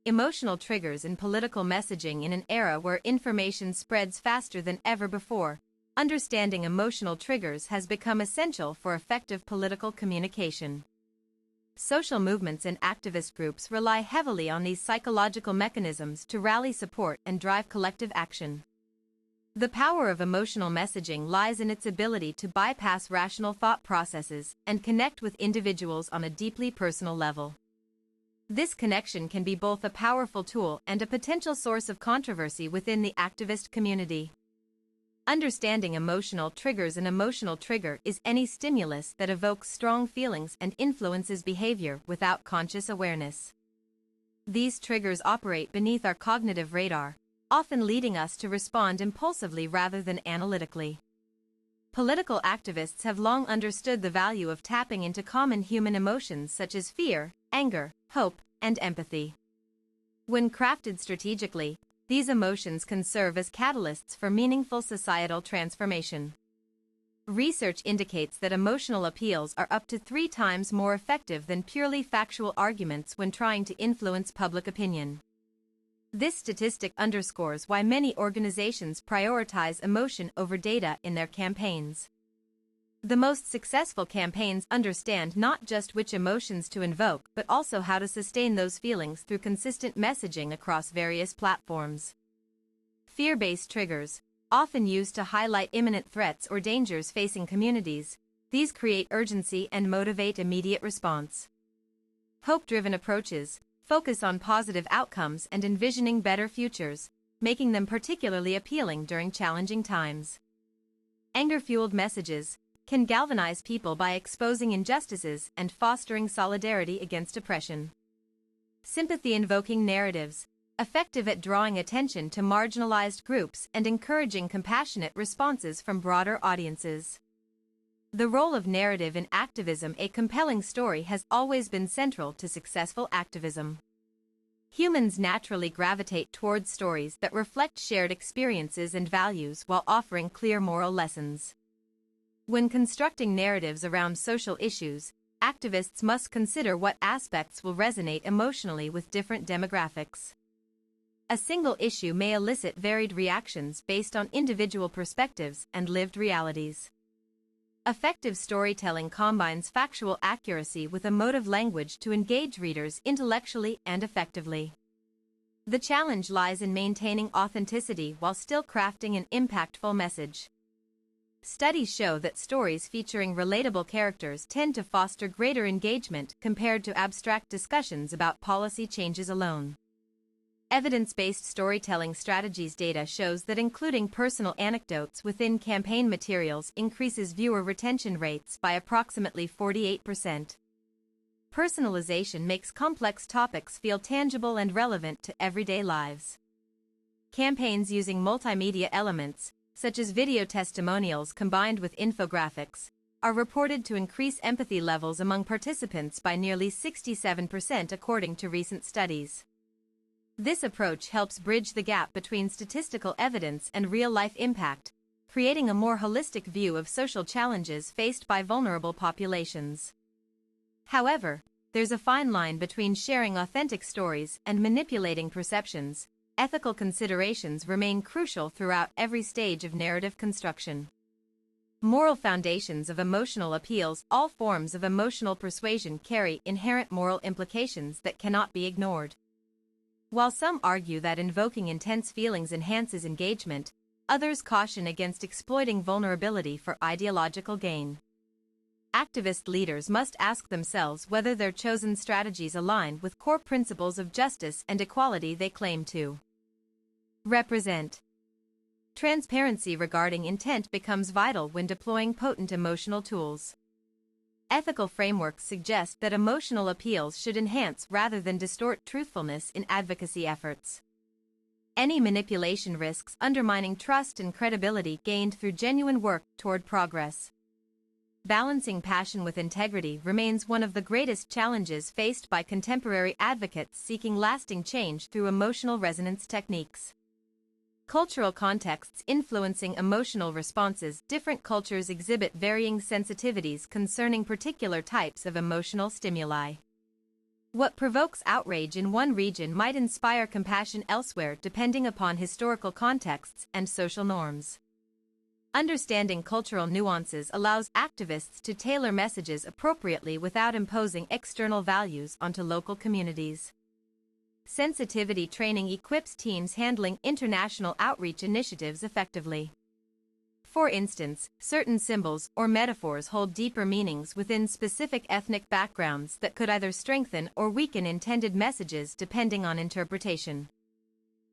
emotional triggers in political messaging. In an era where information spreads faster than ever before, understanding emotional triggers has become essential for effective political communication. Social movements and activist groups rely heavily on these psychological mechanisms to rally support and drive collective action. The power of emotional messaging lies in its ability to bypass rational thought processes and connect with individuals on a deeply personal level. This connection can be both a powerful tool and a potential source of controversy within the activist community. Understanding emotional triggers. An emotional trigger is any stimulus that evokes strong feelings and influences behavior without conscious awareness. These triggers operate beneath our cognitive radar, often leading us to respond impulsively rather than analytically. Political activists have long understood the value of tapping into common human emotions such as fear, anger, hope, and empathy. When crafted strategically, these emotions can serve as catalysts for meaningful societal transformation. Research indicates that emotional appeals are up to 3 times more effective than purely factual arguments when trying to influence public opinion. This statistic underscores why many organizations prioritize emotion over data in their campaigns. The most successful campaigns understand not just which emotions to invoke but also how to sustain those feelings through consistent messaging across various platforms. Fear-based triggers, often used to highlight imminent threats or dangers facing communities, these create urgency and motivate immediate response. Hope-driven approaches focus on positive outcomes and envisioning better futures, making them particularly appealing during challenging times. Anger-fueled messages can galvanize people by exposing injustices and fostering solidarity against oppression. Sympathy-invoking narratives, effective at drawing attention to marginalized groups and encouraging compassionate responses from broader audiences. The role of narrative in activism. A compelling story has always been central to successful activism. Humans naturally gravitate towards stories that reflect shared experiences and values while offering clear moral lessons. When constructing narratives around social issues, activists must consider what aspects will resonate emotionally with different demographics. A single issue may elicit varied reactions based on individual perspectives and lived realities. Effective storytelling combines factual accuracy with emotive language to engage readers intellectually and effectively. The challenge lies in maintaining authenticity while still crafting an impactful message. Studies show that stories featuring relatable characters tend to foster greater engagement compared to abstract discussions about policy changes alone. Evidence-based storytelling strategies. Data shows that including personal anecdotes within campaign materials increases viewer retention rates by approximately 48%. Personalization makes complex topics feel tangible and relevant to everyday lives. Campaigns using multimedia elements, such as video testimonials combined with infographics, are reported to increase empathy levels among participants by nearly 67% according to recent studies. This approach helps bridge the gap between statistical evidence and real-life impact, creating a more holistic view of social challenges faced by vulnerable populations. However, there's a fine line between sharing authentic stories and manipulating perceptions. Ethical considerations remain crucial throughout every stage of narrative construction. Moral foundations of emotional appeals. All forms of emotional persuasion carry inherent moral implications that cannot be ignored. While some argue that invoking intense feelings enhances engagement, others caution against exploiting vulnerability for ideological gain. Activist leaders must ask themselves whether their chosen strategies align with core principles of justice and equality they claim to represent. Transparency regarding intent becomes vital when deploying potent emotional tools. Ethical frameworks suggest that emotional appeals should enhance rather than distort truthfulness in advocacy efforts. Any manipulation risks undermining trust and credibility gained through genuine work toward progress. Balancing passion with integrity remains one of the greatest challenges faced by contemporary advocates seeking lasting change through emotional resonance techniques. Cultural contexts influencing emotional responses. Different cultures exhibit varying sensitivities concerning particular types of emotional stimuli. What provokes outrage in one region might inspire compassion elsewhere depending upon historical contexts and social norms. Understanding cultural nuances allows activists to tailor messages appropriately without imposing external values onto local communities. Sensitivity training equips teams handling international outreach initiatives effectively. For instance, certain symbols or metaphors hold deeper meanings within specific ethnic backgrounds that could either strengthen or weaken intended messages depending on interpretation.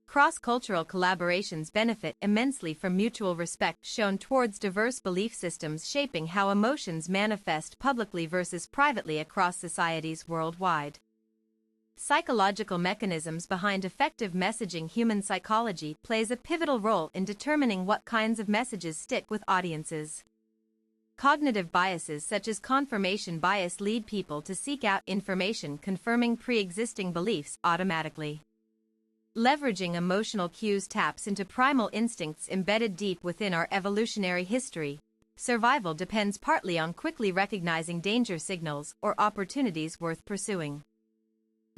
Cross-cultural collaborations benefit immensely from mutual respect shown towards diverse belief systems shaping how emotions manifest publicly versus privately across societies worldwide. Psychological mechanisms behind effective messaging. Human psychology plays a pivotal role in determining what kinds of messages stick with audiences. Cognitive biases such as confirmation bias lead people to seek out information confirming pre-existing beliefs automatically. Leveraging emotional cues taps into primal instincts embedded deep within our evolutionary history. Survival depends partly on quickly recognizing danger signals or opportunities worth pursuing.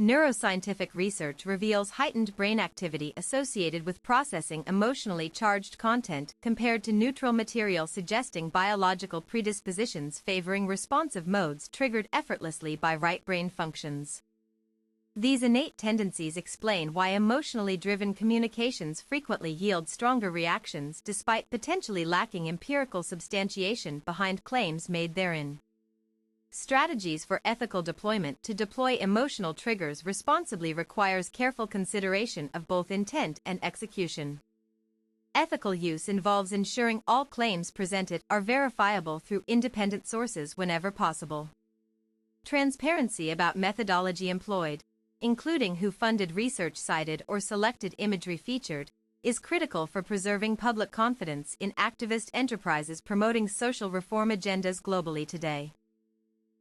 Neuroscientific research reveals heightened brain activity associated with processing emotionally charged content compared to neutral material, suggesting biological predispositions favoring responsive modes triggered effortlessly by right brain functions. These innate tendencies explain why emotionally driven communications frequently yield stronger reactions despite potentially lacking empirical substantiation behind claims made therein. Strategies for ethical deployment. To deploy emotional triggers responsibly requires careful consideration of both intent and execution. Ethical use involves ensuring all claims presented are verifiable through independent sources whenever possible. Transparency about methodology employed, including who funded research cited or selected imagery featured, is critical for preserving public confidence in activist enterprises promoting social reform agendas globally today.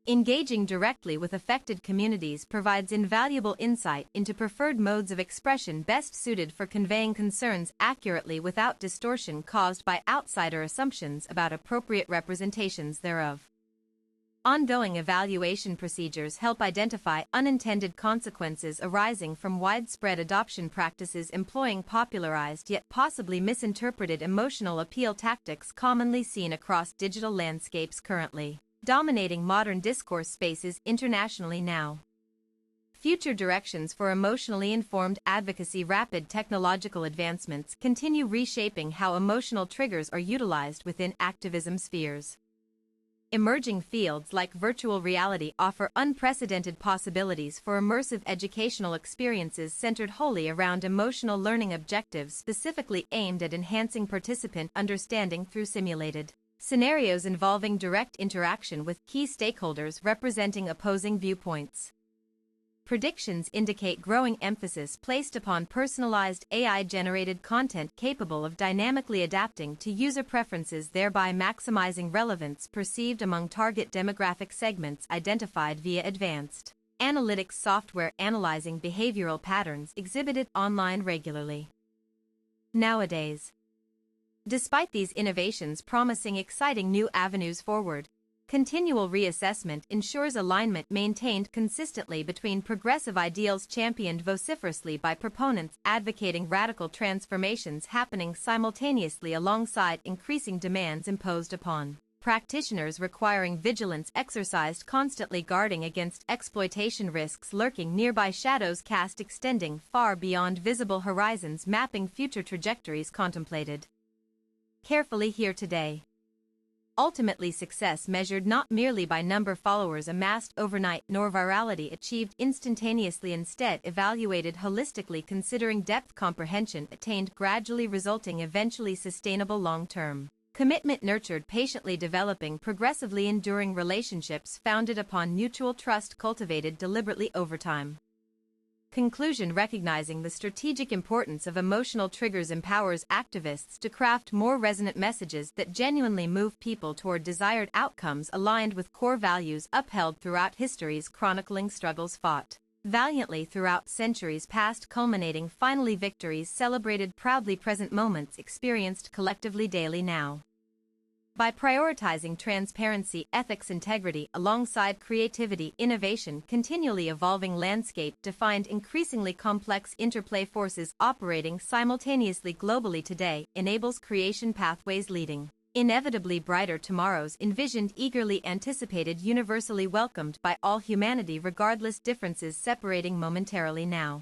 Engaging directly with affected communities provides invaluable insight into preferred modes of expression best suited for conveying concerns accurately without distortion caused by outsider assumptions about appropriate representations thereof. Ongoing evaluation procedures help identify unintended consequences arising from widespread adoption practices employing popularized yet possibly misinterpreted emotional appeal tactics commonly seen across digital landscapes currently, dominating modern discourse spaces internationally now. Future directions for emotionally informed advocacy. Rapid technological advancements continue reshaping how emotional triggers are utilized within activism spheres. Emerging fields like virtual reality offer unprecedented possibilities for immersive educational experiences centered wholly around emotional learning objectives specifically aimed at enhancing participant understanding through simulated scenarios involving direct interaction with key stakeholders representing opposing viewpoints. Predictions indicate growing emphasis placed upon personalized AI-generated content capable of dynamically adapting to user preferences, thereby maximizing relevance perceived among target demographic segments identified via advanced analytics software analyzing behavioral patterns exhibited online regularly. Nowadays, despite these innovations promising exciting new avenues forward, continual reassessment ensures alignment maintained consistently between progressive ideals championed vociferously by proponents advocating radical transformations happening simultaneously alongside increasing demands imposed upon practitioners requiring vigilance exercised constantly guarding against exploitation risks lurking nearby shadows cast extending far beyond visible horizons mapping future trajectories contemplated carefully here today. Ultimately, success measured not merely by number of followers amassed overnight nor virality achieved instantaneously, instead evaluated holistically considering depth comprehension attained gradually resulting eventually sustainable long-term commitment nurtured patiently developing progressively enduring relationships founded upon mutual trust cultivated deliberately over time. Conclusion. Recognizing the strategic importance of emotional triggers empowers activists to craft more resonant messages that genuinely move people toward desired outcomes aligned with core values upheld throughout history's chronicling struggles fought valiantly throughout centuries past culminating finally victories celebrated proudly present moments experienced collectively daily now. By prioritizing transparency, ethics, integrity alongside creativity, innovation, continually evolving landscape defined increasingly complex interplay forces operating simultaneously globally today enables creation pathways leading inevitably brighter tomorrows envisioned, eagerly anticipated, universally welcomed by all humanity regardless differences separating momentarily now.